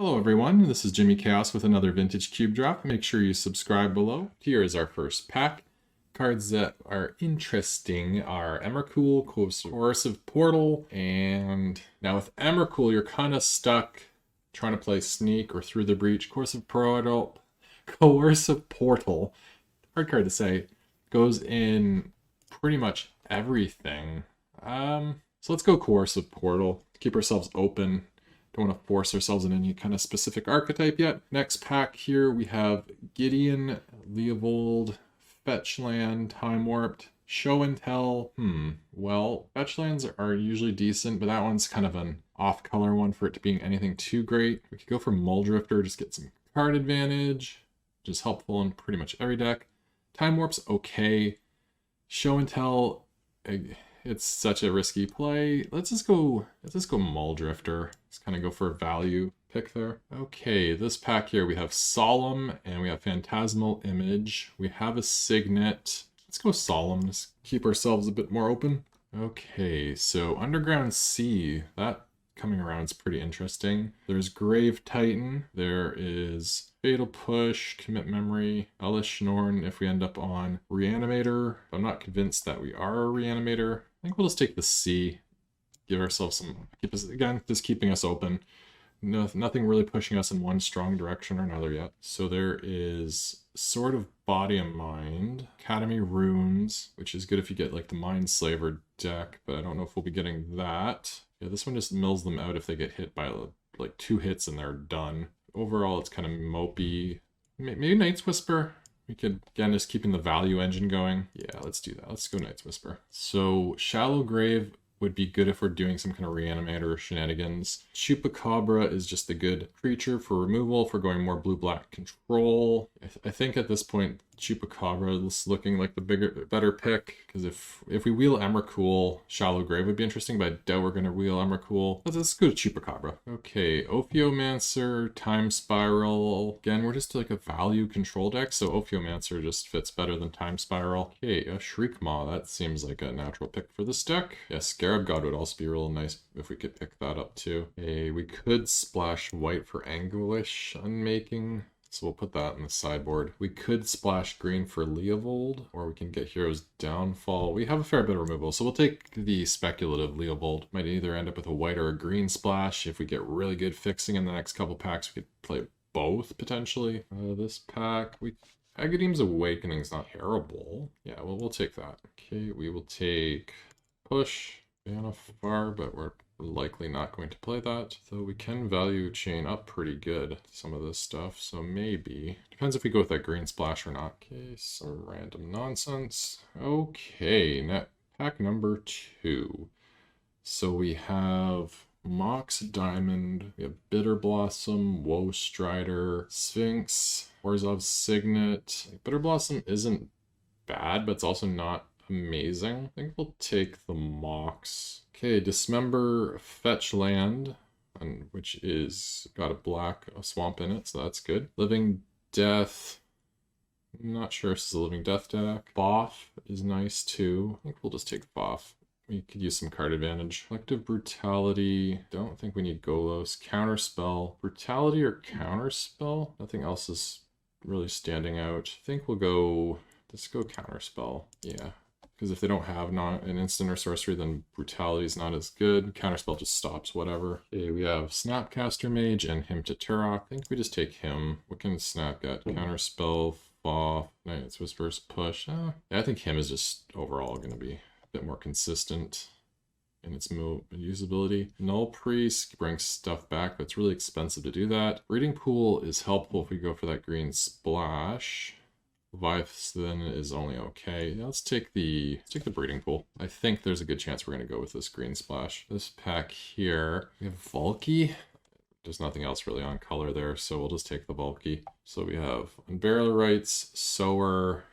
Hello everyone, this is Jimmy Chaos with another Vintage Cube Drop. Make sure you subscribe below. Here is our first pack. Cards that are interesting are Emrakul, Coercive Portal, and now with Emrakul you're kind of stuck trying to play Sneak or Through the Breach. Coercive Portal, hard card to say, goes in pretty much everything. So let's go Coercive Portal. Keep ourselves open. Don't want to force ourselves in any kind of specific archetype yet. Next pack here we have Gideon, Leovold, Fetch Land, Time Warped, Show and Tell. Well, Fetch Lands are usually decent, but that one's kind of an off-color one for it to being anything too great. We could go for Muldrifter, just get some card advantage, which is helpful in pretty much every deck. Time Warp's okay. Show and Tell, it's such a risky play. Let's just go Muldrifter. Let's kind of go for a value pick there. Okay, this pack here we have Solemn and we have Phantasmal Image. We have a Signet. Let's go Solemn. Just keep ourselves a bit more open. Okay, so Underground Sea, that coming around is pretty interesting. There's Grave Titan. There is Fatal Push, Commit Memory, Elish Norn if we end up on Reanimator. I'm not convinced that we are a Reanimator. I think we'll just take the C. Give ourselves some, just keeping us open. Nothing really pushing us in one strong direction or another yet. So there is Sword of Body and Mind, Academy Runes, which is good if you get like the Mind Slaver deck, but I don't know if we'll be getting that. Yeah, this one just mills them out if they get hit by like 2 hits and they're done. Overall, it's kind of mopey. Maybe Night's Whisper. We could, again, just keeping the value engine going. Yeah, let's do that. Let's go Night's Whisper. So Shallow Grave would be good if we're doing some kind of reanimator shenanigans. Chupacabra is just a good creature for removal if we're going more blue-black control. I think at this point, Chupacabra is looking like the better pick, because if we wheel Emrakul, Shallow Grave would be interesting, but I doubt we're going to wheel Emrakul. Let's go to Chupacabra. Okay, Ophiomancer, Time Spiral. Again, we're just like a value control deck, so Ophiomancer just fits better than Time Spiral. Okay, a Shriekmaw, that seems like a natural pick for this deck. Yeah, Scarab God would also be real nice if we could pick that up too. Okay, we could splash white for Anguish Unmaking. So we'll put that in the sideboard. We could splash green for Leovold, or we can get Hero's Downfall. We have a fair bit of removal, so we'll take the speculative Leovold. Might either end up with a white or a green splash. If we get really good fixing in the next couple packs, we could play both, potentially. This pack, Agadeem's Awakening's not terrible. Yeah, well, we'll take that. Okay, we will take Push, Banafar, but we're likely not going to play that, though we can value chain up pretty good some of this stuff, so maybe. Depends if we go with that green splash or not. Okay, some random nonsense. Okay, pack number 2. So we have Mox Diamond, we have Bitter Blossom, Woe Strider, Sphinx, Orzhov Signet. Bitter Blossom isn't bad, but it's also not amazing. I think we'll take the Mox. Okay, Dismember Fetch Land, which is got a swamp in it, so that's good. Living Death. I'm not sure if this is a Living Death deck. Boff is nice too. I think we'll just take Boff. We could use some card advantage. Collective Brutality. Don't think we need Golos. Counterspell. Brutality or Counterspell? Nothing else is really standing out. I think let's go Counterspell. Yeah. Because if they don't have an instant or sorcery, then Brutality is not as good. Counterspell just stops whatever. Okay, we have Snapcaster Mage and him to Turok. I think we just take him. What can Snap get? Counterspell, Fall, Night's Whispers, Push. Yeah, I think him is just overall going to be a bit more consistent in its usability. Null Priest brings stuff back, but it's really expensive to do that. Breeding Pool is helpful if we go for that green splash. Leviathan is only okay. Yeah, let's take the Breeding Pool. I think there's a good chance we're going to go with this green splash. This pack here, we have Valky. There's nothing else really on color there, so we'll just take the Valky. So we have Unburial Rites, Sower,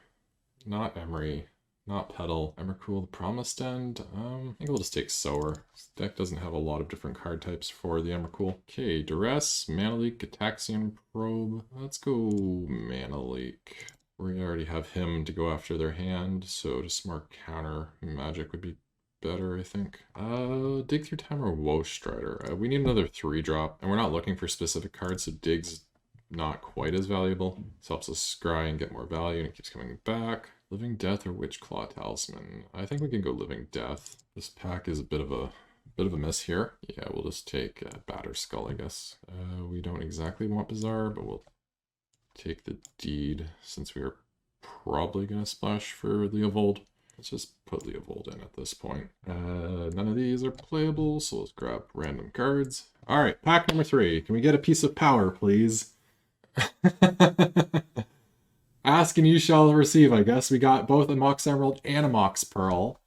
not Emery, not Petal, Emrakul, the Promised End. I think we'll just take Sower. This deck doesn't have a lot of different card types for the Emrakul. Okay, Duress, Mana Leak, Gataxian Probe. Let's go Mana Leak. We already have him to go after their hand, so to smart counter magic would be better, I think. Dig Through Time or Woe Strider. We need another 3-drop, and we're not looking for specific cards, so Dig's not quite as valuable. This helps us scry and get more value, and it keeps coming back. Living Death or Witch Claw Talisman. I think we can go Living Death. This pack is a bit of a miss here. Yeah, we'll just take Batter Skull, I guess. We don't exactly want Bizarre, but we'll take the Deed since we are probably going to splash for Leovold. Let's just put Leovold in at this point. None of these are playable, so let's grab random cards. All right, pack number 3. Can we get a piece of power, please? Ask and you shall receive, I guess. We got both a Mox Emerald and a Mox Pearl.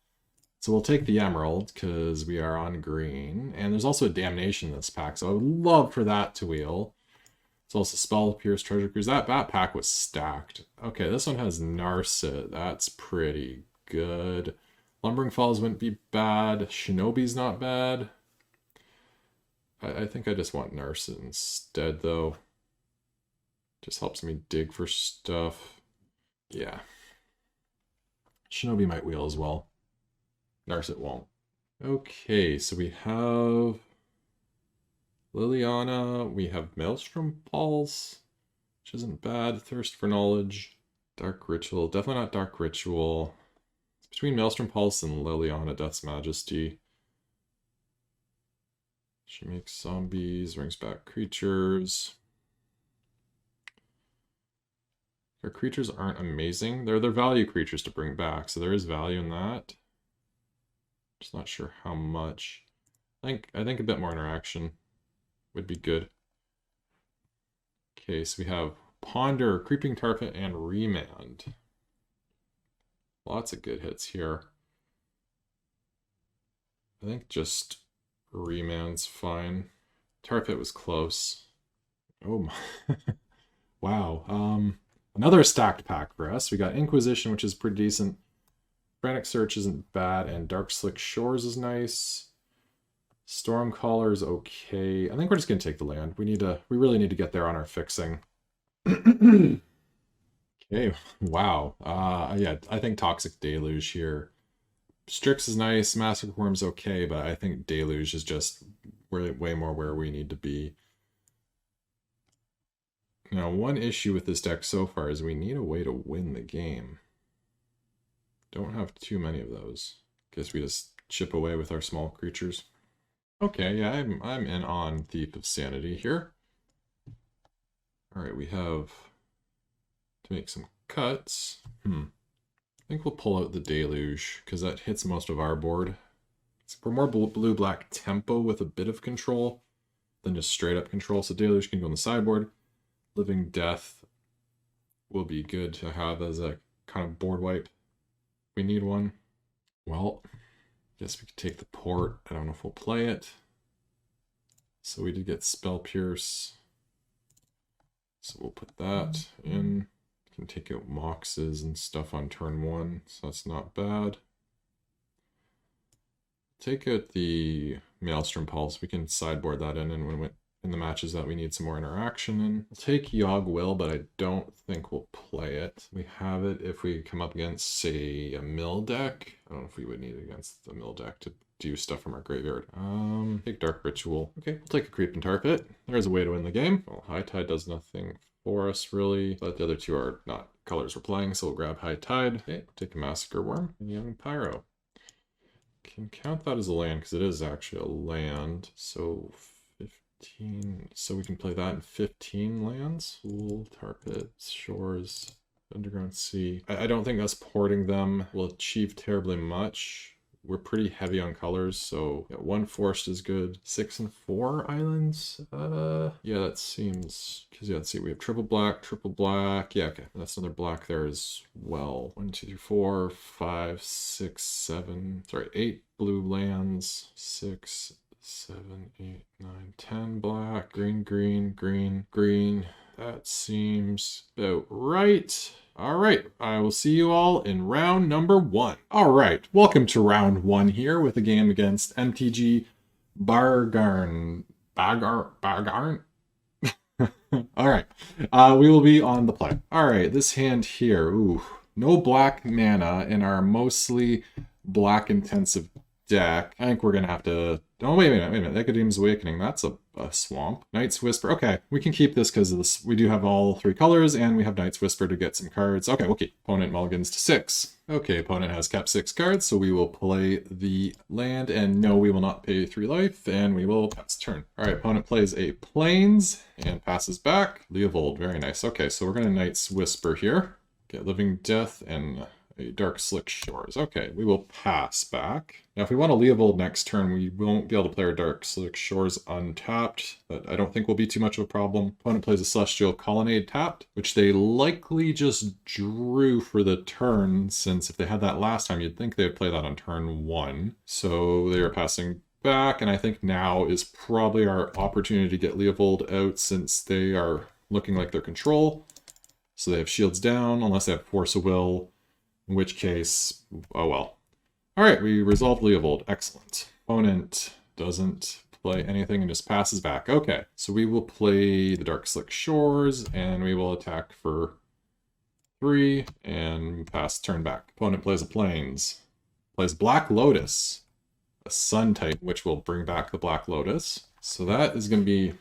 So we'll take the Emerald, because we are on green. And there's also a Damnation in this pack, so I would love for that to wheel. It's also Spell, Pierce, Treasure Cruise. That pack was stacked. Okay, this one has Narset. That's pretty good. Lumbering Falls wouldn't be bad. Shinobi's not bad. I think I just want Narset instead, though. Just helps me dig for stuff. Yeah. Shinobi might wheel as well. Narset won't. Okay, so we have Liliana. We have Maelstrom Pulse, which isn't bad. Thirst for Knowledge. Dark Ritual. Definitely not Dark Ritual. It's between Maelstrom Pulse and Liliana Death's Majesty. She makes zombies, brings back creatures. Our creatures aren't amazing. They're value creatures to bring back, so there is value in that. Just not sure how much. I think a bit more interaction would be good. Okay, so we have Ponder, Creeping Tarpet, and Remand. Lots of good hits here. I think just Remand's fine. Tarpet was close. Oh my. Wow. Another stacked pack for us. We got Inquisition, which is pretty decent. Frantic Search isn't bad, and Dark Slick Shores is nice. Stormcaller is okay. I think we're just gonna take the land. We really need to get there on our fixing. Okay, wow. Yeah, I think Toxic Deluge here. Strix is nice, Massacre Worm's okay, but I think Deluge is just way more where we need to be. Now, one issue with this deck so far is we need a way to win the game. Don't have too many of those. Guess we just chip away with our small creatures. Okay, yeah, I'm in on Thief of Sanity here. Alright, we have to make some cuts. I think we'll pull out the Deluge, because that hits most of our board. We're more blue-black tempo with a bit of control than just straight-up control, so Deluge can go on the sideboard. Living Death will be good to have as a kind of board wipe. We need one. Well, guess we could take the port. I don't know if we'll play it. So we did get Spell Pierce. So we'll put that in. Can take out Moxes and stuff on turn 1, so that's not bad. Take out the Maelstrom Pulse. We can sideboard that in, and when in the matches that we need some more interaction in. We'll take Yogg Will, but I don't think we'll play it. We have it if we come up against, say, a mill deck. I don't know if we would need it against the mill deck to do stuff from our graveyard. Take Dark Ritual. Okay, we'll take a Creeping Tarpet. There's a way to win the game. Well, High Tide does nothing for us, really. But the other two are not colors we're playing, so we'll grab High Tide. Okay, take a Massacre Worm and Young Pyro. Can count that as a land, because it is actually a land. So 15, so we can play that in 15 lands. Pool, Tarpets, Shores, Underground Sea. I don't think us porting them will achieve terribly much. We're pretty heavy on colors, so yeah, 1 forest is good. 6 and 4 islands. Yeah, that seems, because yeah, let's see, we have triple black. Yeah, okay, that's another black there as well. 1, 2, 3, 4, 5, 6, 7. Sorry, 8 blue lands. 6, 7, 8, 9, 10 black. Green. That seems about right. All right, I will see you all in round number 1. All right, welcome to round 1 here with a game against MTG Bagarn. All right, we will be on the play. All right, this hand here, ooh, no black mana in our mostly black intensive deck. I think we're going to have to... Oh, wait a minute. Academia's Awakening. That's a swamp. Knight's Whisper. Okay, we can keep this because of this. We do have all 3 colors, and we have Knight's Whisper to get some cards. Okay, we'll keep. Opponent mulligans to 6. Okay, opponent has kept 6 cards, so we will play the land, and no, we will not pay 3 life, and we will pass turn. All right, opponent plays a Plains and passes back. Leovold, very nice. Okay, so we're going to Knight's Whisper here. Get Living Death and a Dark Slick Shores. Okay, we will pass back. Now, if we want to Leovold next turn, we won't be able to play our Dark Slick Shores untapped, but I don't think will be too much of a problem. Opponent plays a Celestial Colonnade tapped, which they likely just drew for the turn, since if they had that last time, you'd think they would play that on turn 1. So they are passing back, and I think now is probably our opportunity to get Leovold out, since they are looking like their control. So they have shields down, unless they have Force of Will, in which case, oh well. All right, we resolved Leovold. Excellent. Opponent doesn't play anything and just passes back. Okay, so we will play the Dark Slick Shores, and we will attack for 3 and pass turn back. Opponent plays a Plains. Plays Black Lotus, a Sun Titan, which will bring back the Black Lotus. So that is going to be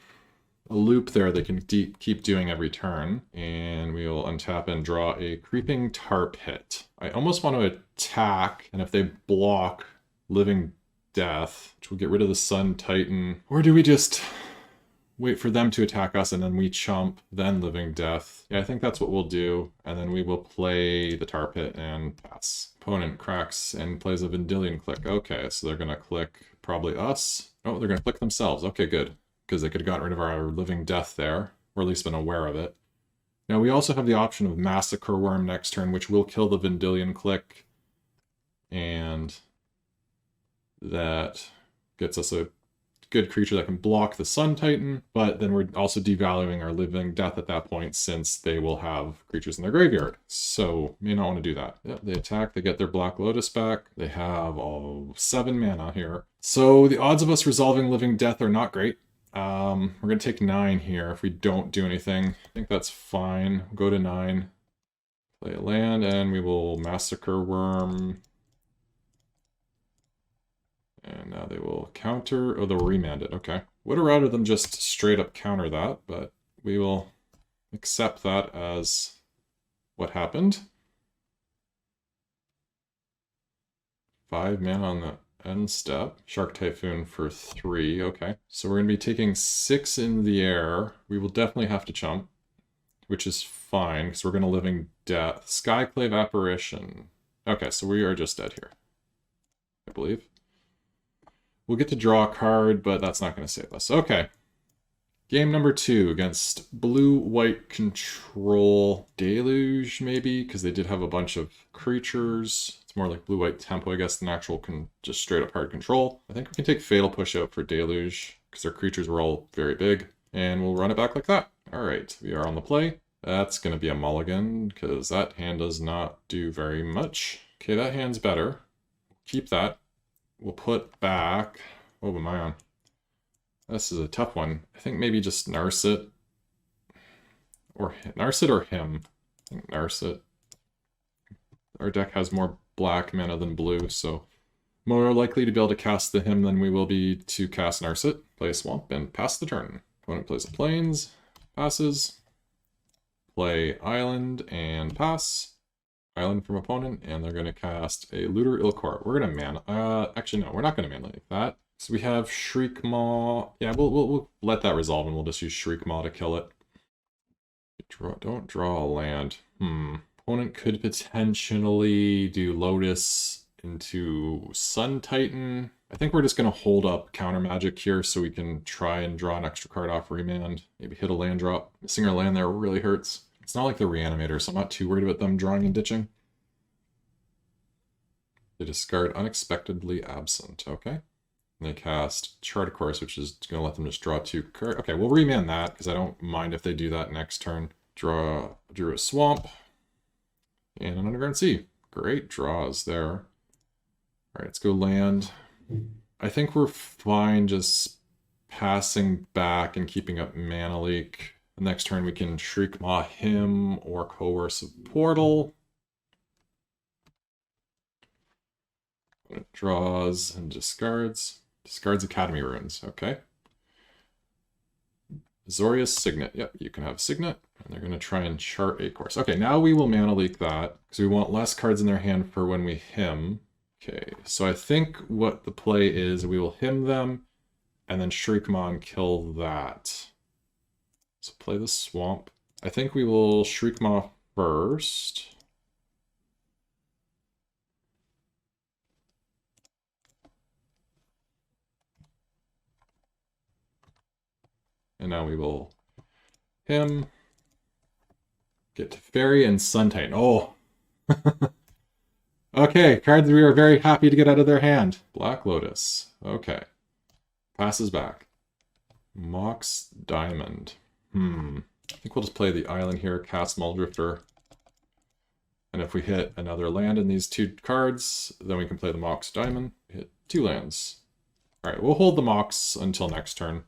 a loop there they can keep doing every turn, and we will untap and draw a Creeping Tar Pit. I almost want to attack, and if they block Living Death, which will get rid of the Sun Titan, or do we just wait for them to attack us and then we chump, then Living Death? Yeah, I think that's what we'll do, and then we will play the Tar Pit and pass. Opponent cracks and plays a Vendilion Click. Okay, so they're going to click probably us. Oh, they're going to click themselves. Okay, good. Because they could have gotten rid of our Living Death there, or at least been aware of it. Now we also have the option of Massacre Worm next turn, which will kill the Vendilion Click, and that gets us a good creature that can block the Sun Titan, but then we're also devaluing our Living Death at that point, since they will have creatures in their graveyard. So, may not want to do that. Yep, they attack, they get their Black Lotus back. They have all 7 mana here. So the odds of us resolving Living Death are not great. We're going to take 9 here if we don't do anything. I think that's fine. Go to 9. Play a land, and we will Massacre Worm. And now they will counter. Oh, they'll remand it. Okay. Would have rather them just straight up counter that, but we will accept that as what happened. 5 mana on the end step. Shark Typhoon for 3. Okay. So we're going to be taking 6 in the air. We will definitely have to chump, which is fine, because we're going to Living Death. Skyclave Apparition. Okay, so we are just dead here, I believe. We'll get to draw a card, but that's not going to save us. Okay. Game number 2 against blue-white control Deluge, maybe, because they did have a bunch of creatures. It's more like blue-white tempo, I guess, than actual just straight-up hard control. I think we can take Fatal Push out for Deluge, because their creatures were all very big, and we'll run it back like that. All right, we are on the play. That's going to be a mulligan, because that hand does not do very much. Okay, that hand's better. Keep that. We'll put back... What am I on? This is a tough one. I think maybe just Narset. Or Narset or him. I think Narset. Our deck has more black mana than blue, so more likely to be able to cast the him than we will be to cast Narset. Play a swamp and pass the turn. Opponent plays the Plains, passes. Play Island and pass. Island from opponent, and they're going to cast a Looter Ilkor. We're going to mana... actually, no, we're not going to mana like that. So we have Shriek Maw. Yeah, we'll let that resolve, and we'll just use Shriek Maw to kill it. Don't draw a land. Opponent could potentially do Lotus into Sun Titan. I think we're just going to hold up counter magic here so we can try and draw an extra card off remand. Maybe hit a land drop. Missing our land there really hurts. It's not like the Reanimator, so I'm not too worried about them drawing and ditching. They discard Unexpectedly Absent. Okay. And they cast Chart of Course, which is going to let them just draw 2 cards. Okay, we'll remand that, because I don't mind if they do that next turn. Drew a Swamp. And an Underground Sea. Great draws there. Alright, let's go land. I think we're fine just passing back and keeping up Mana Leak. The next turn we can Shriek Maw him or Coercive Portal. Opponent draws and discards. Discards Academy Runes. Okay. Azorius Signet. Yep, you can have Signet. And they're going to try and chart a course. Okay, now we will mana leak that because we want less cards in their hand for when we hymn. Okay, so I think what the play is, we will hymn them and then Shriekmaw kill that. So play the Swamp. I think we will Shriekmaw first. And now we will hymn. Get to Fairy and Sun Titan. Oh! Okay, cards we are very happy to get out of their hand. Black Lotus. Okay. Passes back. Mox Diamond. I think we'll just play the island here, cast Muldrifter. And if we hit another land in these two cards, then we can play the Mox Diamond. Hit 2 lands. Alright, we'll hold the Mox until next turn.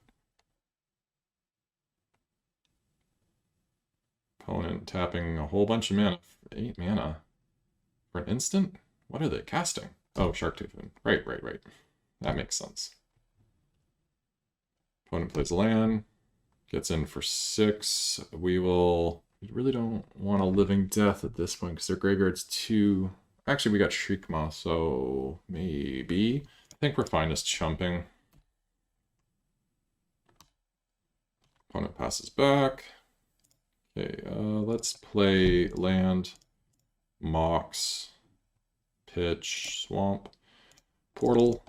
Opponent tapping a whole bunch of mana. 8 mana. For an instant? What are they casting? Oh, Sharktooth. Right. That makes sense. Opponent plays a land. Gets in for 6. We really don't want a Living Death at this point because their graveyard's 2. Actually, we got Shriekmaw, so maybe. I think we're fine just chumping. Opponent passes back. Okay, let's play land, Mox, pitch, Swamp, Portal.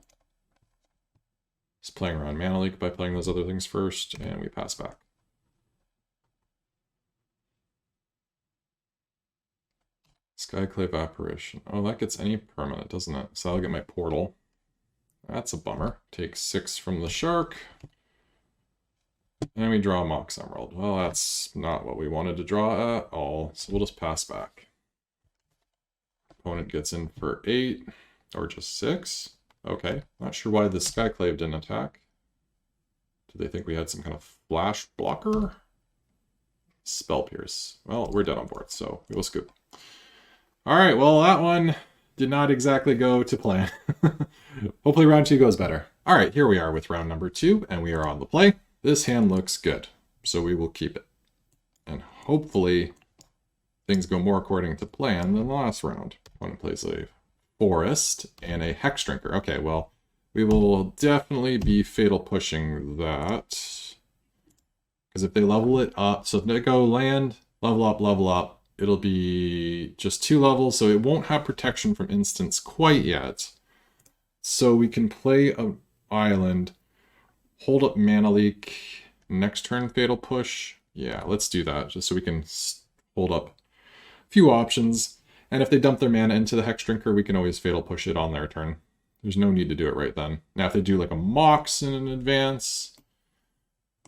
Just playing around Mana Leak by playing those other things first, and we pass back. Skyclave Apparition. Oh, that gets any permanent, doesn't it? So I'll get my Portal. That's a bummer. Take 6 from the Shark. And we draw a Mox Emerald. Well, that's not what we wanted to draw at all, so we'll just pass back. Opponent gets in for 8, or just 6. Okay, not sure why the Skyclave didn't attack. Did they think we had some kind of flash blocker? Spell Pierce. Well, we're dead on board, so we will scoop. Alright, well, that one did not exactly go to plan. Hopefully round 2 goes better. Alright, here we are with round number 2, and we are on the play. This hand looks good, so we will keep it. And hopefully things go more according to plan than the last round. Opponent plays a Forest and a Hexdrinker. Okay, well, we will definitely be fatal pushing that. Because if they level it up, so if they go land, level up, it'll be just 2 levels, so it won't have protection from instants quite yet. So we can play an island, hold up Mana Leak, next turn fatal push. Yeah, let's do that, just so we can hold up a few options. And if they dump their mana into the Hexdrinker, we can always fatal push it on their turn. There's no need to do it right then. Now if they do like a Mox in an advance,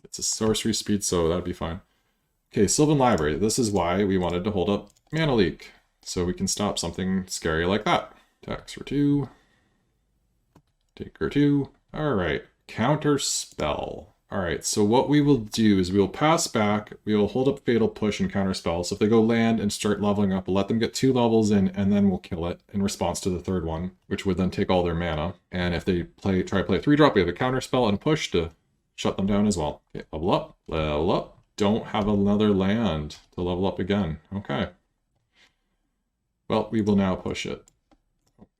it's a sorcery speed, so that'd be fine. Okay, Sylvan Library. This is why we wanted to hold up Mana Leak, so we can stop something scary like that. Tax for 2. Take her 2. Alright, counter spell. Alright, so what we will do is we will pass back, we will hold up Fatal Push and counter spell. So if they go land and start leveling up, we'll let them get 2 levels in, and then we'll kill it in response to the 3rd one, which would then take all their mana. And if they try to play a 3-drop, we have a counter spell and a push to shut them down as well. Okay, level up, level up. Don't have another land to level up again. Okay. Well, we will now push it.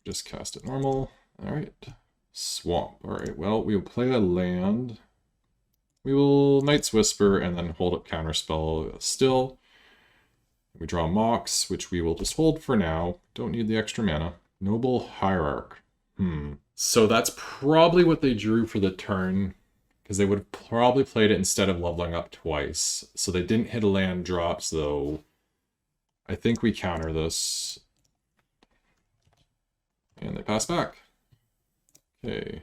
Just cast it normal. Alright. Swamp. Alright, well, we will play a land. We will Night's Whisper and then hold up Counterspell still. We draw Mox, which we will just hold for now. Don't need the extra mana. Noble Hierarch. So that's probably what they drew for the turn, because they would have probably played it instead of leveling up twice. So they didn't hit a land drops, though. I think we counter this. And they pass back. Okay.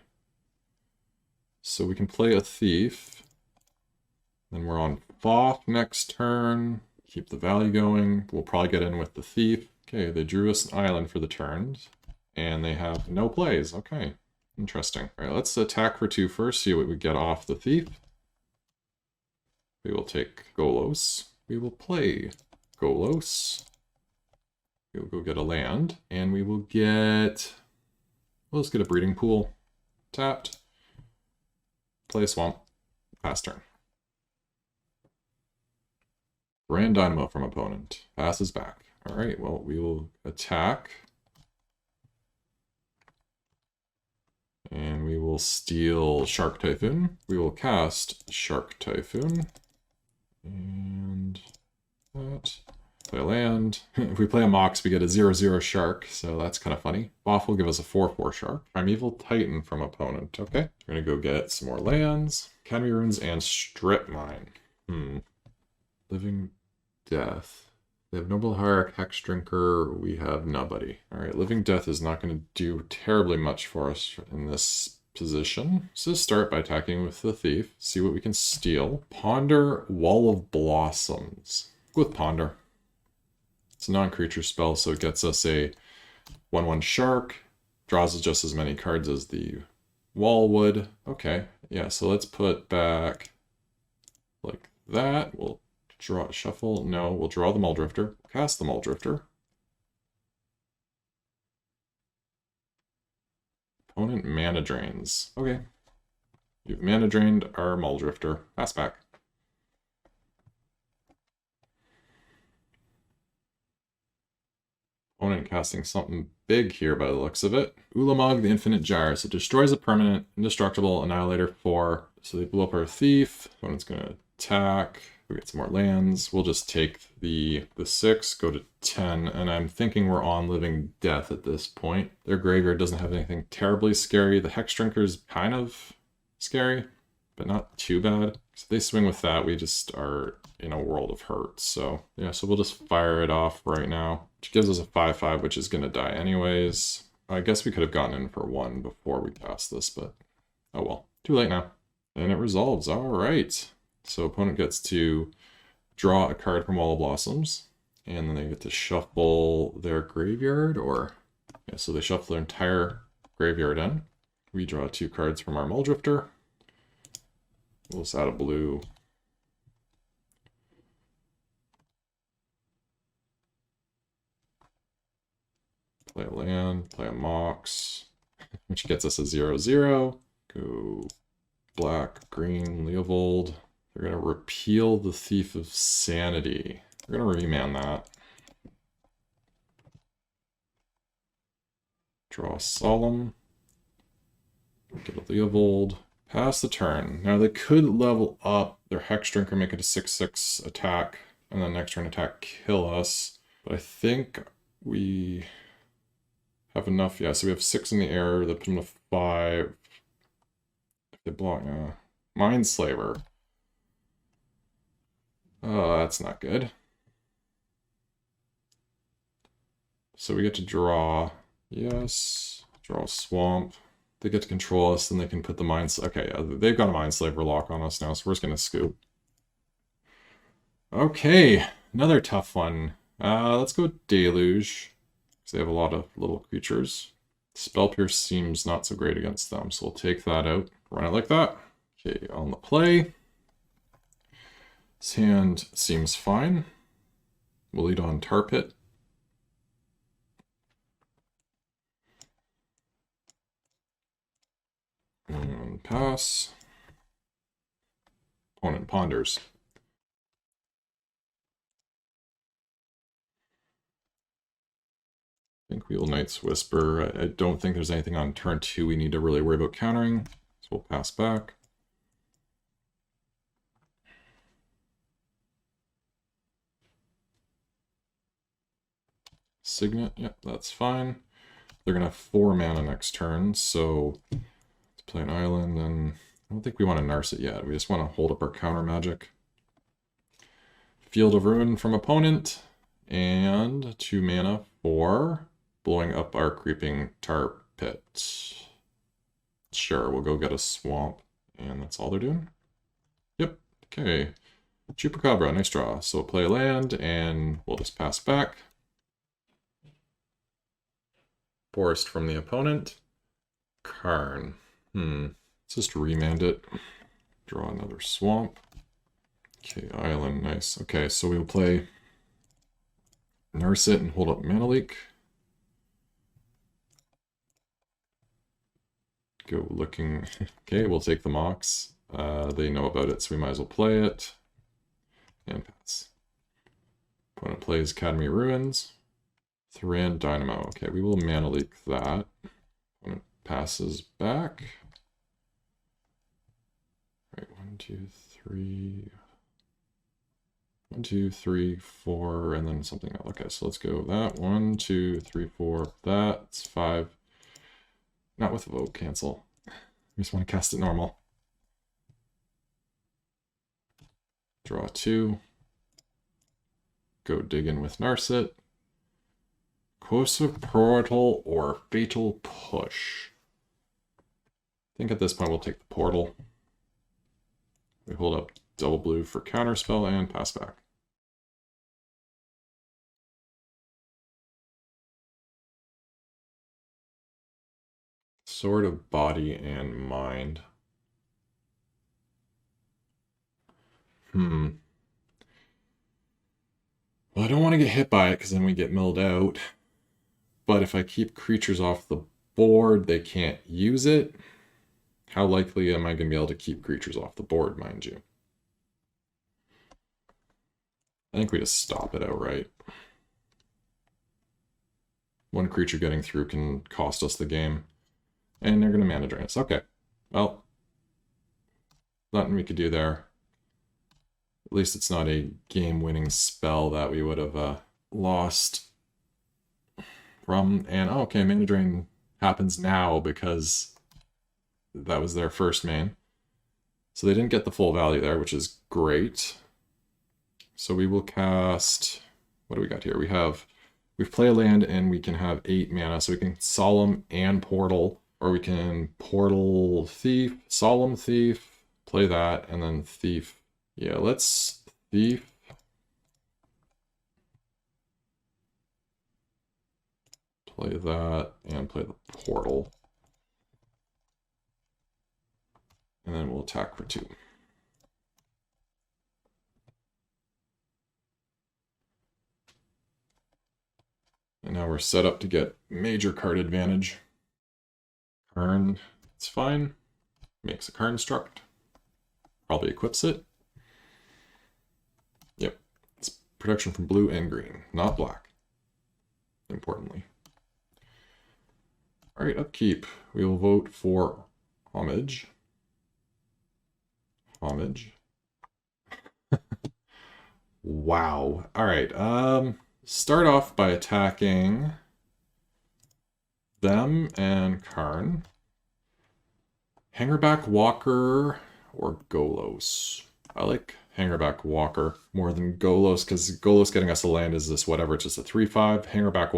So we can play a Thief. Then we're on Foth next turn. Keep the value going. We'll probably get in with the Thief. Okay, they drew us an island for the turns. And they have no plays. Okay. Interesting. All right, let's attack for 2 first, see what we get off the Thief. We will take Golos. We will play Golos. We'll go get a land, and we will get... We'll just get a breeding pool. Tapped. Play swamp. Pass turn. Grand Dynamo from opponent. Passes back. Alright, well, we will attack. And we will steal Shark Typhoon. We will cast Shark Typhoon. And that. Play a land. If we play a Mox, we get a 0/0 Shark, so that's kind of funny. Boff will give us a 4/4 Shark. Primeval Titan from opponent. Okay, we're going to go get some more lands. Academy Runes and Strip Mine. Living Death. They have Noble Hierarch, Hex Drinker. We have nobody. Alright, Living Death is not going to do terribly much for us in this position. So start by attacking with the Thief. See what we can steal. Ponder Wall of Blossoms. With Ponder. It's a non-creature spell, so it gets us a 1/1 Shark. Draws us just as many cards as the wall would. Okay, yeah, so let's put back like that. We'll draw, shuffle. No, we'll draw the Muldrifter. Cast the Muldrifter. Opponent mana drains. Okay. You've mana drained our Muldrifter. Pass back. Opponent casting something big here by the looks of it. Ulamog, the Infinite Gyres. It destroys a permanent, indestructible, Annihilator 4. So they blew up our Thief. Opponent's going to attack. We get some more lands. We'll just take the 6, go to 10, and I'm thinking we're on Living Death at this point. Their graveyard doesn't have anything terribly scary. The Hex Drinker's kind of scary, but not too bad. So if they swing with that, we just are in a world of hurt. So yeah, so we'll just fire it off right now, which gives us a 5/5, which is going to die anyways. I guess we could have gotten in for 1 before we passed this, but oh well. Too late now. And it resolves. All right. So opponent gets to draw a card from Wall of Blossoms, and then they get to shuffle their graveyard, or yeah, so they shuffle their entire graveyard in. We draw 2 cards from our Muldrifter. We'll just add a blue. Play a land, play a Mox, which gets us a 0/0. Go black, green, Leovold. They're going to repeal the Thief of Sanity. We're going to remand that. Draw a Solemn. Get a Leovold. Pass the turn. Now they could level up their Hex Drinker, make it a 6/6 attack, and then next turn attack kill us. But I think we have enough. Yeah, so we have 6 in the air. They put them to 5. If they block, Mindslaver. Oh, that's not good. So we get to draw. Yes. Draw a Swamp. They get to control us, and they can put the Okay, they've got a Mindslaver lock on us now, so we're just going to scoop. Okay, another tough one. Let's go Deluge, because they have a lot of little creatures. Spell Pierce seems not so great against them, so we'll take that out. Run it like that. Okay, on the play. His hand seems fine. We'll lead on Tar Pit. And pass. Opponent ponders. I think we will Knight's Whisper. I don't think there's anything on turn 2 we need to really worry about countering, so we'll pass back. Signet, yep, that's fine. They're gonna have 4 mana next turn, so let's play an island, and I don't think we want to nurse it yet. We just want to hold up our counter magic. Field of Ruin from opponent, and 2 mana for blowing up our creeping Tar Pit. Sure, we'll go get a swamp, and that's all they're doing. Yep, okay. Chupacabra, nice draw. So we'll play land, and we'll just pass back. Forest from the opponent. Karn. Let's just remand it. Draw another swamp. Okay, island, nice. Okay, so we'll play Nurse it and hold up Mana Leak. go looking. Okay, we'll take the Mox. They know about it, so we might as well play it. And pass. Opponent plays Academy Ruins. Thran Dynamo. Okay, we will mana leak that. Opponent passes back. Right, 1, 2, 3. 1, 2, 3, 4, and then something else. Okay, so let's go that. 1, 2, 3, 4. That's 5. Not with Evoke, cancel. We just want to cast it normal. Draw 2. Go dig in with Narset. Corrosive Portal or Fatal Push. I think at this point we'll take the Portal. We hold up double blue for Counterspell and pass back. Sword of Body and Mind. Well, I don't want to get hit by it because then we get milled out. But if I keep creatures off the board, they can't use it. How likely am I going to be able to keep creatures off the board, mind you? I think we just stop it outright. One creature getting through can cost us the game. And they're going to mana drain us. Okay. Well, nothing we could do there. At least it's not a game-winning spell that we would have lost from. And, oh, okay, mana drain happens now because that was their first main. So they didn't get the full value there, which is great. So we will cast... What do we got here? We play a land and we can have 8 mana. So we can Solemn and Portal. Or we can Portal Thief, Solemn Thief, play that, and then Thief. Yeah, let's Thief. Play that, and play the Portal. And then we'll attack for 2. And now we're set up to get major card advantage. Karn, it's fine. Makes a Karn struct. Probably equips it. Yep. It's protection from blue and green, not black. Importantly. Alright, upkeep. We will vote for Homage. Homage. Wow. Alright, start off by attacking them and Karn. Hangerback Walker or Golos. I like Hangerback Walker more than Golos because Golos getting us a land is this whatever, it's just a 3/5. Hangerback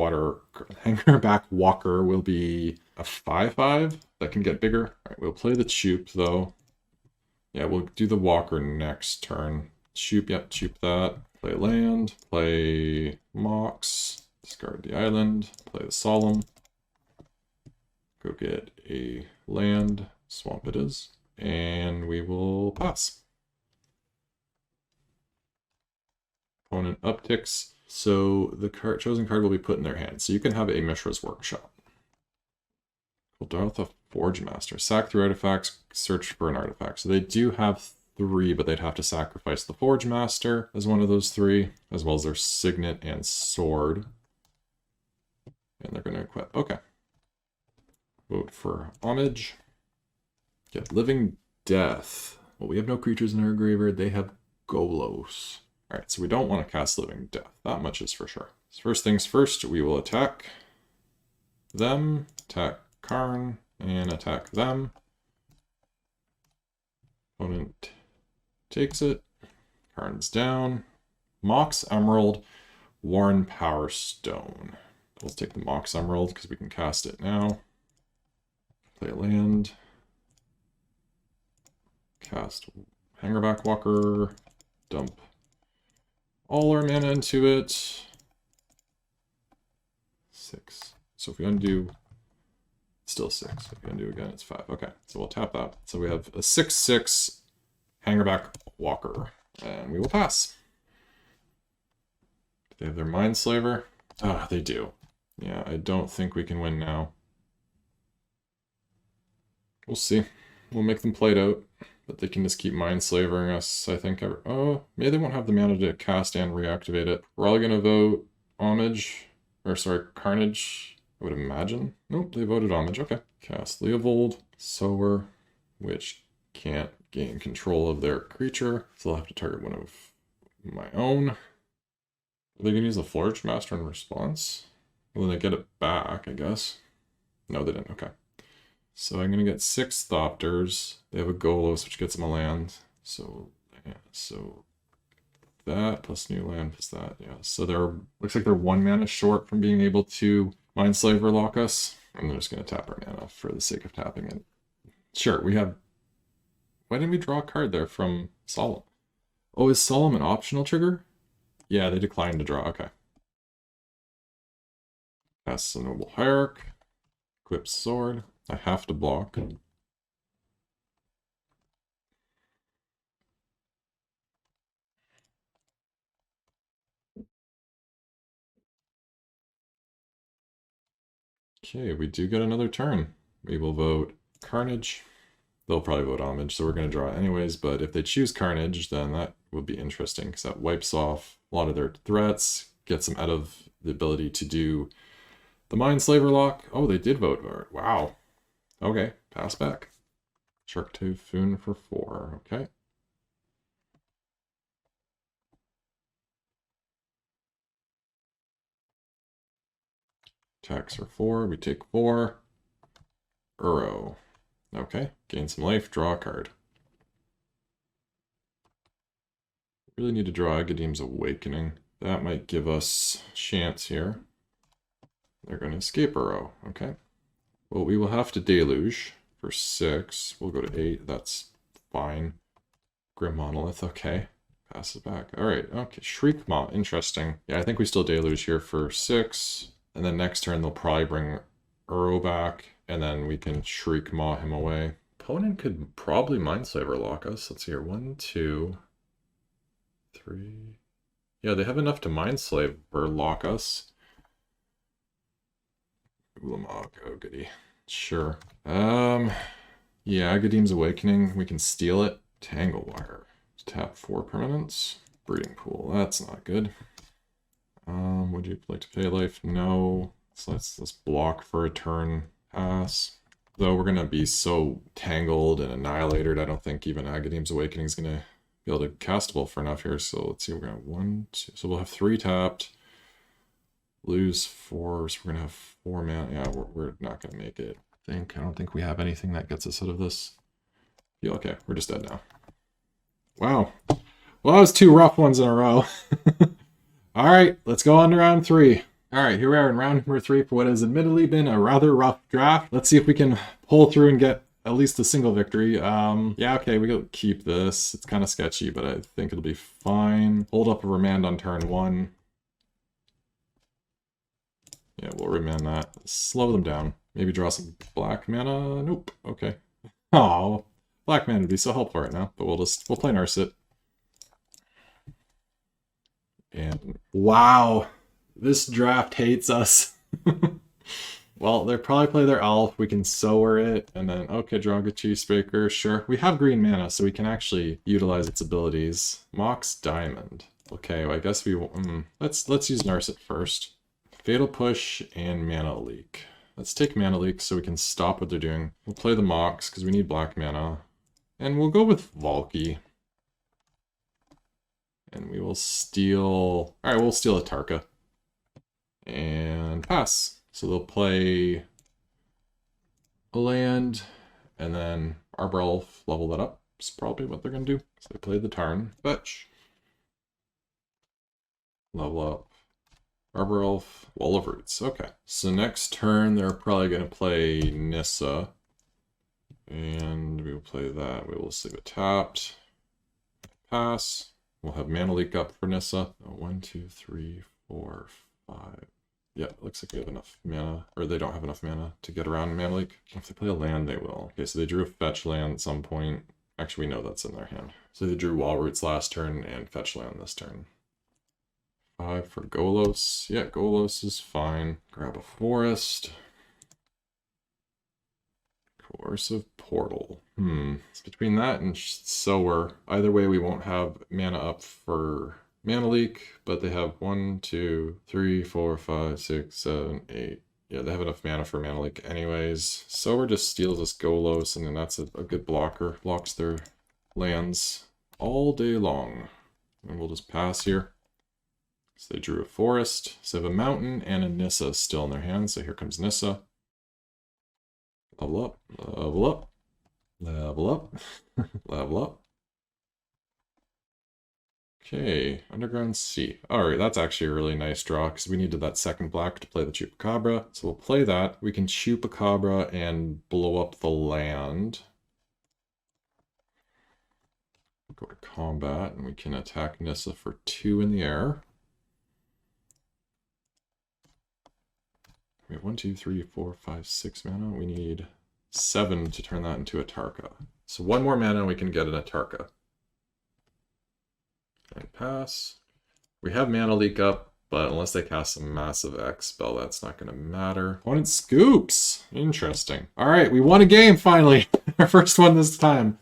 Walker will be a 5/5 that can get bigger. All right, we'll play the Choop though. Yeah, we'll do the Walker next turn. Choop, yep, Choop that. Play land, play Mox, discard the island, play the Solemn. Go get a land, swamp it is, and we will pass. Opponent upticks, so the chosen card will be put in their hand. So you can have a Mishra's Workshop. Goldartha Forge Master. Sack 3 artifacts, search for an artifact. So they do have 3, but they'd have to sacrifice the Forge Master as one of those 3, as well as their Signet and Sword. And they're going to equip. Okay. Vote for Homage. Get Living Death. Well, we have no creatures in our graveyard. They have Golos. Alright, so we don't want to cast Living Death. That much is for sure. So first things first, we will attack them, attack Karn, and attack them. Opponent takes it. Karn's down. Mox Emerald, Warren Power Stone. Let's take the Mox Emerald because we can cast it now. Play a land. Cast Hangerback Walker. Dump all our mana into it. 6. So if we undo, still 6. If we undo again, it's 5. Okay, so we'll tap that. So we have a 6/6 Hangerback Walker, and we will pass. Do they have their Mindslaver? Ah, they do. Yeah, I don't think we can win now. We'll see. We'll make them play it out. But they can just keep mind slavering us, I think. Oh, maybe they won't have the mana to cast and reactivate it. We're all gonna vote homage. Or sorry, carnage, I would imagine. Nope, they voted homage. Okay. Cast Leovold, Sower, which can't gain control of their creature. So I'll have to target one of my own. Are they gonna use the Flourish Master in response? Well, then they get it back, I guess. No, they didn't. Okay. So I'm going to get 6 Thopters. They have a Golos, which gets them a land. So, yeah, so that plus new land plus that. Yeah, so they're, looks like they're 1 mana short from being able to Mindslave or lock us. And they're just going to tap our mana for the sake of tapping it. Sure, we have... Why didn't we draw a card there from Solemn? Oh, is Solemn an optional trigger? Yeah, they declined to draw. Okay. Cast the Noble Hierarch. Equip Sword. I have to block. Okay, we do get another turn. We will vote Carnage. They'll probably vote Homage, so we're going to draw anyways, but if they choose Carnage, then that would be interesting, because that wipes off a lot of their threats, gets them out of the ability to do the Mindslaver lock. Oh, they did vote for it. Wow. Okay, pass back. Shark Typhoon for 4. Okay. Attacks for 4. We take 4. Uro. Okay, gain some life, draw a card. Really need to draw Agadim's Awakening. That might give us a chance here. They're going to escape Uro. Okay. Well, we will have to Deluge for 6. We'll go to 8. That's fine. Grim Monolith. Okay. Pass it back. Alright. Okay. Shriek Maw. Interesting. Yeah, I think we still Deluge here for 6. And then next turn they'll probably bring Uro back. And then we can Shriek Maw him away. Opponent could probably Mindslaver lock us. Let's see here. 1, 2, 3. Yeah, they have enough to Mindslaver lock us. Ulamog. Oh, goody. Sure. Yeah, Agadim's Awakening. We can steal it. Tanglewire. Tap 4 permanents. Breeding Pool. That's not good. Would you like to pay life? No. So let's block for a turn. Pass. Though we're going to be so tangled and annihilated, I don't think even Agadim's Awakening is going to be able to castable for enough here. So let's see, we're going to have 1, 2. So we'll have 3 tapped. Lose 4, so we're going to have 4 mana. Yeah, we're not going to make it. I don't think we have anything that gets us out of this. Yeah, okay, we're just dead now. Wow. Well, that was 2 rough ones in a row. Alright, let's go on to round 3. Alright, here we are in round number 3 for what has admittedly been a rather rough draft. Let's see if we can pull through and get at least a single victory. Yeah, okay, we can keep this. It's kind of sketchy, but I think it'll be fine. Hold up a remand on turn 1. Yeah, we'll remand that. Slow them down. Maybe draw some black mana. Nope. Okay. Oh, black mana would be so helpful right now. But we'll play Narset. And wow, this draft hates us. Well, they'll probably play their elf. We can sower it, and then okay, draw a Cheesebreaker. Sure, we have green mana, so we can actually utilize its abilities. Mox Diamond. Okay, well, I guess we let's use Narset first. Fatal Push and Mana Leak. Let's take Mana Leak so we can stop what they're doing. We'll play the Mox because we need black mana. And we'll go with Valky. And we will steal... Alright, we'll steal a Tarka. And pass. So they'll play a land, and then Arbor Elf, level that up. That's probably what they're going to do. So they play the Tarn. Fetch. Level up. Arbor Elf, Wall of Roots. Okay. So next turn, they're probably going to play Nissa. And we will play that. We will leave it tapped. Pass. We'll have Mana Leak up for Nissa. 1, 2, 3, 4, 5. Yeah, it looks like we have enough mana. Or they don't have enough mana to get around Mana Leak. If they play a land, they will. Okay, so they drew a fetch land at some point. Actually, we know that's in their hand. So they drew Wall Roots last turn and fetch land this turn. 5 for Golos. Yeah, Golos is fine. Grab a forest. Coercive Portal. It's between that and Sower. Either way, we won't have mana up for Mana Leak, but they have 1, 2, 3, 4, 5, 6, 7, 8. Yeah, they have enough mana for Mana Leak anyways. Sower just steals us Golos, and then that's a good blocker. Blocks their lands all day long. And we'll just pass here. So they drew a forest. So they have a mountain and a Nissa still in their hands. So here comes Nissa. Level up, level up, level up, level up. Okay, Underground Sea. Alright, that's actually a really nice draw because we needed that second black to play the Chupacabra. So we'll play that. We can Chupacabra and blow up the land. Go to combat and we can attack Nissa for 2 in the air. We have 1, 2, 3, 4, 5, 6 mana. We need 7 to turn that into a Tarka. So 1 more mana and we can get an Atarka. And pass. We have Mana Leak up, but unless they cast a massive X spell, that's not going to matter. Opponent scoops! Interesting. Alright, we won a game finally! Our first one this time.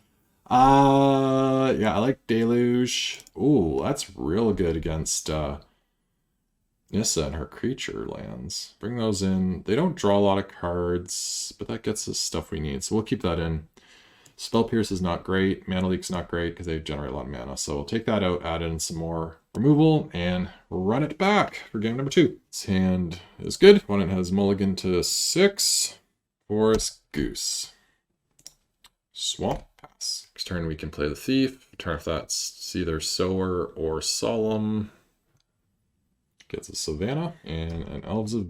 Yeah, I like Deluge. Ooh, that's real good against Nissa and her creature lands. Bring those in. They don't draw a lot of cards, but that gets us stuff we need, so we'll keep that in. Spell Pierce is not great. Mana Leak's not great because they generate a lot of mana. So we'll take that out, add in some more removal, and run it back for game number 2. This hand is good. Opponent has mulligan to 6. Forest Goose. Swamp. Pass. Next turn we can play the Thief. Turn if that's either Sower or Solemn. Gets a Savannah and an Elves of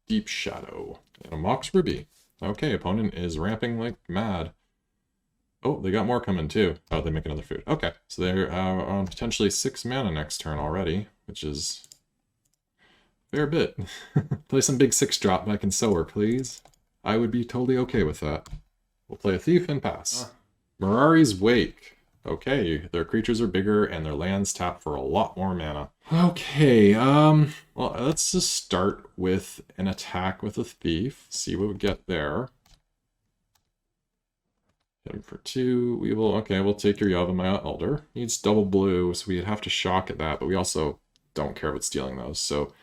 Deep Shadow. And a Mox Ruby. Okay, opponent is ramping like mad. Oh, they got more coming too. Oh, they make another food. Okay, so they're on potentially 6 mana next turn already, which is a fair bit. Play some big 6-drop back in Sower, please. I would be totally okay with that. We'll play a Thief and pass. Mirari's Wake. Okay, their creatures are bigger and their lands tap for a lot more mana. Okay, well, let's just start with an attack with a Thief. See what we get there. Hit him for 2. We will, okay, we'll take your Yavimaya Elder. Needs double blue, so we'd have to shock at that, but we also don't care about stealing those. So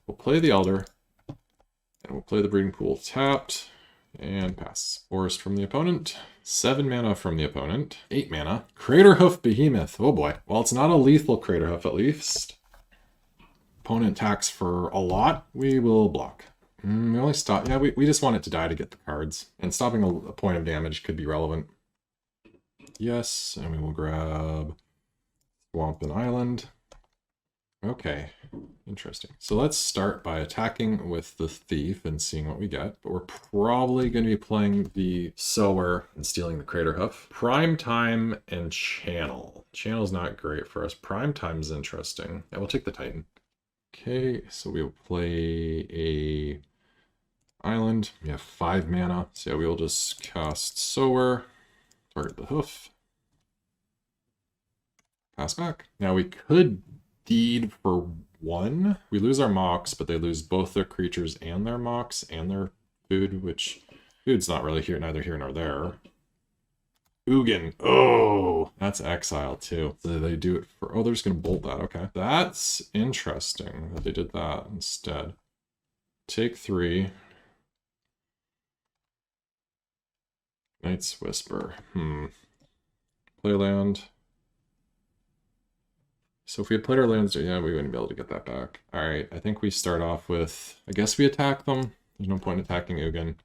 we'll play the Elder, and we'll play the Breeding Pool tapped, and pass. Forest from the opponent. 7 mana from the opponent. 8 mana. Craterhoof Behemoth. Oh boy. Well, it's not a lethal Craterhoof at least. Opponent attacks for a lot. We will block. We only stop. Yeah, we just want it to die to get the cards. And stopping a point of damage could be relevant. Yes, and we will grab Swamp and Island. Okay, interesting. So let's start by attacking with the Thief and seeing what we get. But we're probably going to be playing the Sower and stealing the Craterhoof. Prime Time and Channel. Channel's not great for us. Prime Time's interesting. Yeah, we'll take the Titan. Okay, so we'll play a Island. We have 5 mana, so yeah, we'll just cast Sower, target the hoof, pass back. Now we could deed for 1. We lose our Mox, but they lose both their creatures and their Mox and their food, which food's not really here, neither here nor there. Ugin. Oh, that's exile too. So they do it for, oh, they're just gonna bolt that. Okay, that's interesting that they did that instead. Take 3. Knight's Whisper. Play land. So if we had played our lands, yeah, we wouldn't be able to get that back. Alright, I think we start off with, I guess we attack them. There's no point attacking Ugin.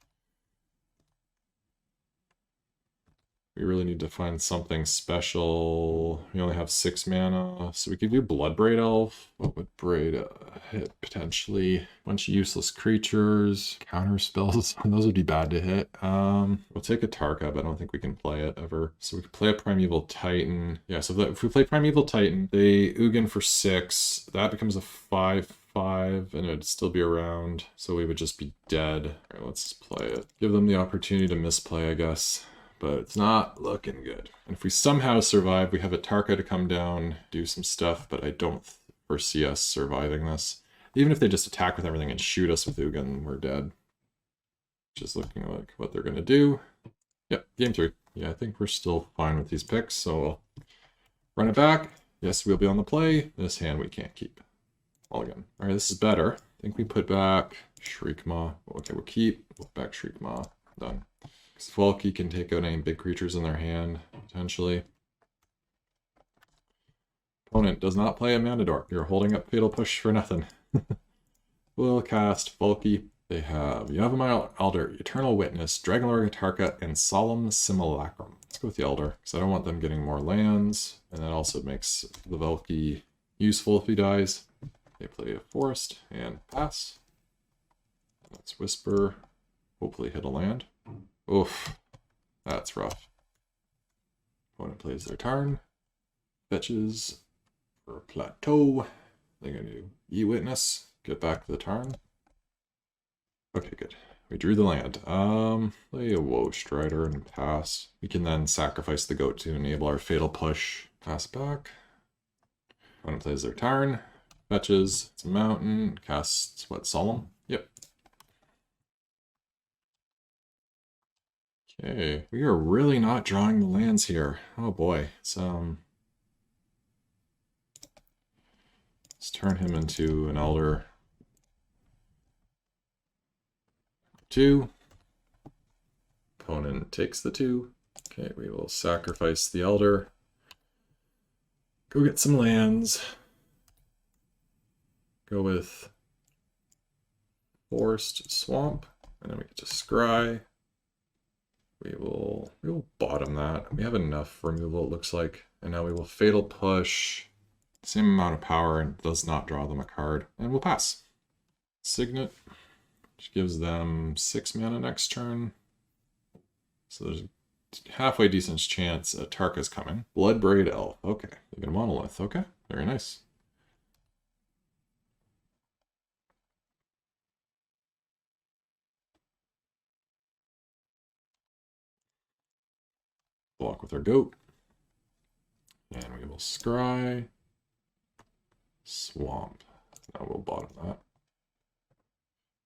We really need to find something special. We only have 6 mana, so we could do Bloodbraid Elf. What would Braid hit potentially? A bunch of useless creatures, counter spells. Those would be bad to hit. We'll take a Tarka, but I don't think we can play it ever. So we could play a Primeval Titan. Yeah, so if we play Primeval Titan, they Ugin for 6. That becomes a 5/5, and it'd still be around, so we would just be dead. All right, let's play it. Give them the opportunity to misplay, I guess. But it's not looking good. And if we somehow survive, we have a Tarka to come down, do some stuff, but I don't foresee us surviving this. Even if they just attack with everything and shoot us with Ugin, we're dead. Just looking like what they're going to do. Yep, game 3. Yeah, I think we're still fine with these picks, so we'll run it back. Yes, we'll be on the play. This hand we can't keep. All again. All right, this is better. I think we put back Shriekmaw. Okay, we'll keep. Put back Shriekmaw. Done. Because Falky can take out any big creatures in their hand, potentially. Opponent does not play a Mandador. You're holding up Fatal Push for nothing. We'll cast Falky. They have Yavimaya Elder, Eternal Witness, Dragonlord Gatarka, and Solemn Simulacrum. Let's go with the Elder, because I don't want them getting more lands, and that also makes the Valky useful if he dies. They play a Forest and pass. Let's Whisper. Hopefully hit a land. Oof, that's rough. Opponent plays their turn. Fetches for Plateau. They're going to do E-Witness. Get back to the turn. Okay, good. We drew the land. Play a Woe Strider and pass. We can then sacrifice the goat to enable our Fatal Push. Pass back. Opponent plays their turn. Fetches. It's a mountain. Casts, what, Solemn? Yep. Okay, we are really not drawing the lands here. Oh boy. So, let's turn him into an Elder. 2. Opponent takes the 2. Okay, we will sacrifice the Elder. Go get some lands. Go with Forest Swamp, and then we get to Scry. We will bottom that. We have enough removal, it looks like. And now we will Fatal Push. Same amount of power and does not draw them a card. And we'll pass. Signet, which gives them 6 mana next turn. So there's a halfway decent chance Tarka's coming. Bloodbraid Elf. Okay. They get a monolith. Okay. Very nice. Block with our goat. And we will Scry. Swamp. Now we'll bottom that.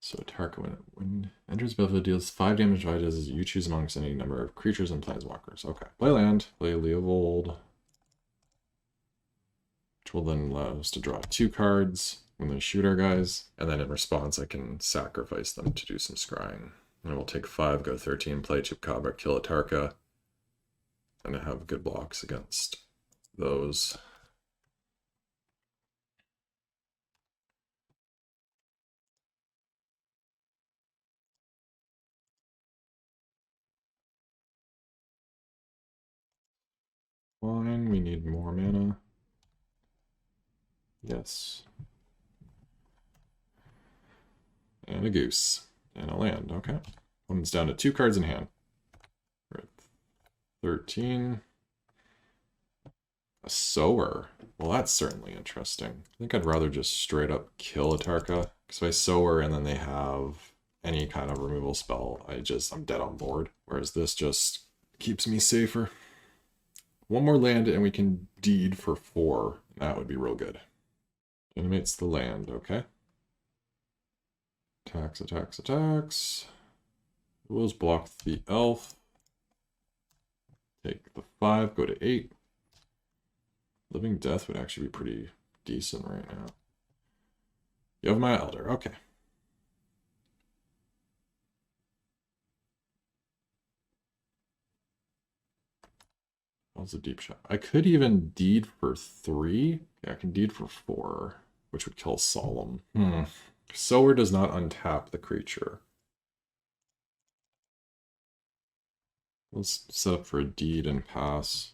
So Tarka, when enters battlefield, deals 5 damage divided as you choose amongst any number of creatures and planeswalkers. Okay. Play land. Play Leovold. Which will then allow us to draw 2 cards when they shoot our guys. And then in response, I can sacrifice them to do some scrying. And we'll take 5, go 13, play Chupacabra, kill a Tarka. And I have good blocks against those. Fine, we need more mana. Yes. And a goose. And a land, okay. One's down to 2 cards in hand. We're at 13. A Sower. Well, that's certainly interesting. I think I'd rather just straight up kill a Tarka. Because if I Sower and then they have any kind of removal spell, I'm dead on board. Whereas this just keeps me safer. 1 more land and we can deed for 4. That would be real good. Animates the land, okay. Attacks, attacks, attacks. Wills block the elf. Take the 5, go to 8. Living Death would actually be pretty decent right now. Yavimaya Elder, okay. That was a deep shot. I could even deed for 3. Yeah, I can deed for 4, which would kill Solemn. Sower does not untap the creature. Let's set up for a deed and pass.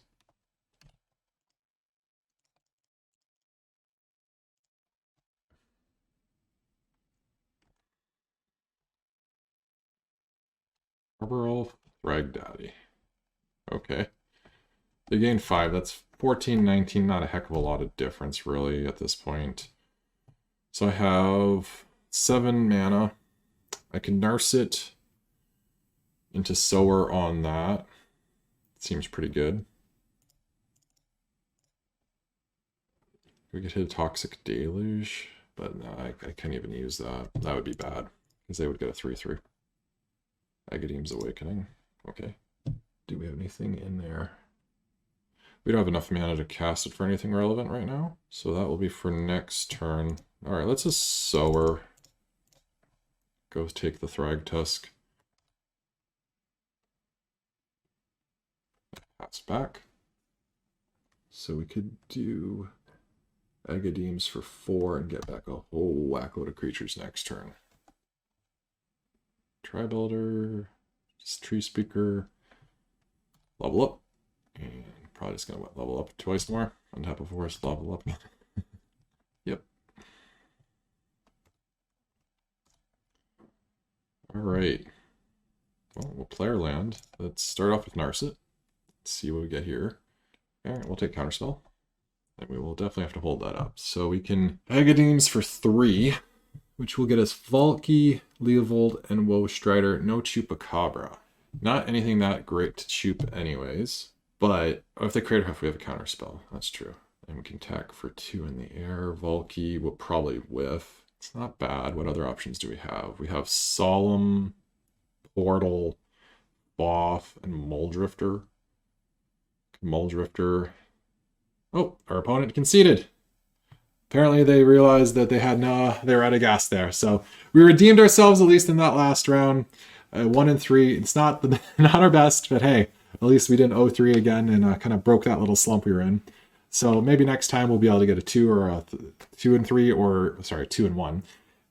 Harbor Elf, Thrag Daddy. Okay. They gain 5. That's 14, 19. Not a heck of a lot of difference, really, at this point. So I have 7 mana. I can nurse it into Sower on that. Seems pretty good. We could hit a Toxic Deluge, but no, I can't even use that. That would be bad, because they would get a 3/3. Agadeem's Awakening. Okay. Do we have anything in there? We don't have enough mana to cast it for anything relevant right now, so that will be for next turn. Alright, let's just Sower. Go take the Thrag Tusk. Pass back. So we could do Agadeems for 4 and get back a whole whack load of creatures next turn. Tri-Builder, Tree Speaker, level up, and probably just gonna level up twice more on top of Forest, level up. Yep. Alright. Well, we'll play our land. Let's start off with Narset. Let's see what we get here. Alright, we'll take Counterspell. And we will definitely have to hold that up. So we can Agadeems for 3, which will get us Valky, Leovold, and Woe Strider. No Chupacabra. Not anything that great to chup anyways. But if they create a huff, we have a Counterspell. That's true. And we can attack for 2 in the air. Valky will probably whiff. It's not bad. What other options do we have? We have Solemn, Portal, Boff, and Muldrifter. Muldrifter. Oh, our opponent conceded. Apparently they realized that they were out of gas there. So we redeemed ourselves, at least in that last round. 1 and 3. It's not not our best, but hey, at least we didn't 0-3 again and kind of broke that little slump we were in. So maybe next time we'll be able to get a 2 or a 2 and 3, or sorry, 2 and 1,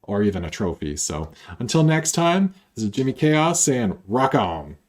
or even a trophy. So until next time, this is Jimmy Chaos saying rock on.